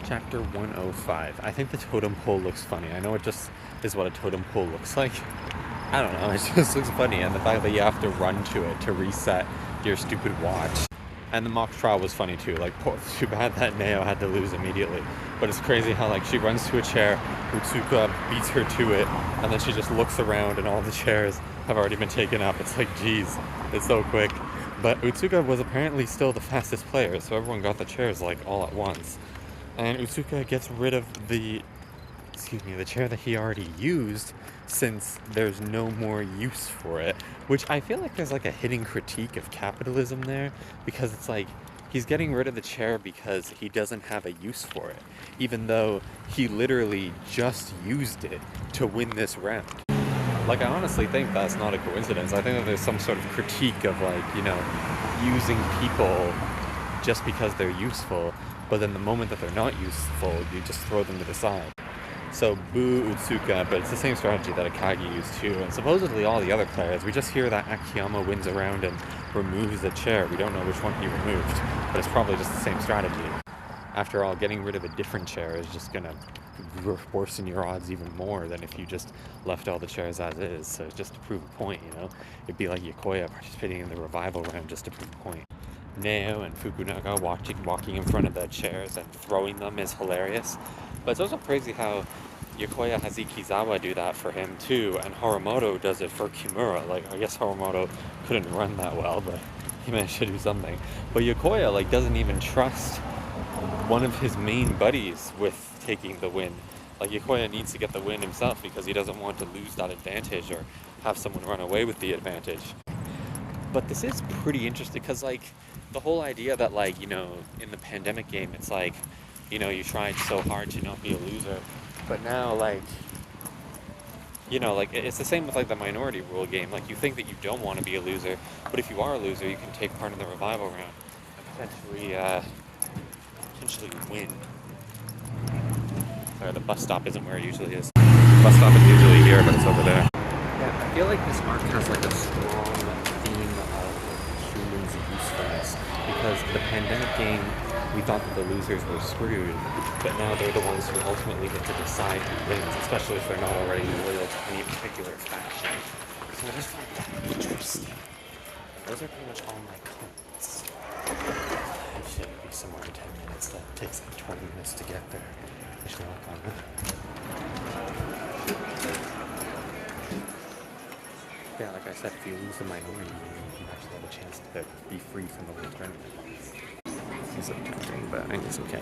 Chapter 105. I think the totem pole looks funny. I know it just is what a totem pole looks like. I don't know, it just looks funny, and the fact that you have to run to it to reset your stupid watch. And the mock trial was funny too, like, too bad that Neo had to lose immediately. But it's crazy how, like, she runs to a chair, Utsuka beats her to it, and then she just looks around and all the chairs have already been taken up. It's like, geez, it's so quick. But Utsuka was apparently still the fastest player, so everyone got the chairs, like, all at once. And Utsuka gets rid of the chair that he already used, since there's no more use for it. Which I feel like there's like a hidden critique of capitalism there, because it's like he's getting rid of the chair because he doesn't have a use for it, even though he literally just used it to win this round. Like, I honestly think that's not a coincidence. I think that there's some sort of critique of, like, you know, using people just because they're useful, but then the moment that they're not useful, you just throw them to the side. So, boo Utsuka, but it's the same strategy that Akagi used too, and supposedly all the other players. We just hear that Akiyama wins a round and removes the chair. We don't know which one he removed, but it's probably just the same strategy. After all, getting rid of a different chair is just gonna worsen your odds even more than if you just left all the chairs as is. So just to prove a point, you know? It'd be like Yokoya participating in the revival round just to prove a point. Neo and Fukunaga walking in front of the chairs and throwing them is hilarious. But it's also crazy how Yokoya has Ikizawa do that for him too, and Horimoto does it for Kimura. Like, I guess Horimoto couldn't run that well, but he managed to do something. But Yokoya, like, doesn't even trust one of his main buddies with taking the win. Like, Yokoya needs to get the win himself because he doesn't want to lose that advantage or have someone run away with the advantage. But this is pretty interesting because, like, the whole idea that, like, you know, in the pandemic game, it's like, you know, you tried so hard to not be a loser, but now, like, you know, like, it's the same with, like, the minority rule game. Like, you think that you don't want to be a loser, but if you are a loser, you can take part in the revival round and potentially win. Sorry, the bus stop isn't where it usually is. The bus stop is usually here, but it's over there. Yeah, I feel like this arc has, like, a strong theme of humans' usefulness, because the pandemic game, we thought that the losers were screwed, but now they're the ones who ultimately get to decide who wins, especially if they're not already loyal to any particular faction. So I just find that interesting. And those are pretty much all my comments. I should be somewhere in 10 minutes. That takes like 20 minutes to get there. Wish me luck on that. Yeah, like I said, if you lose the minority, you actually have a chance to be free from the whole tournament. He's like, but I guess okay.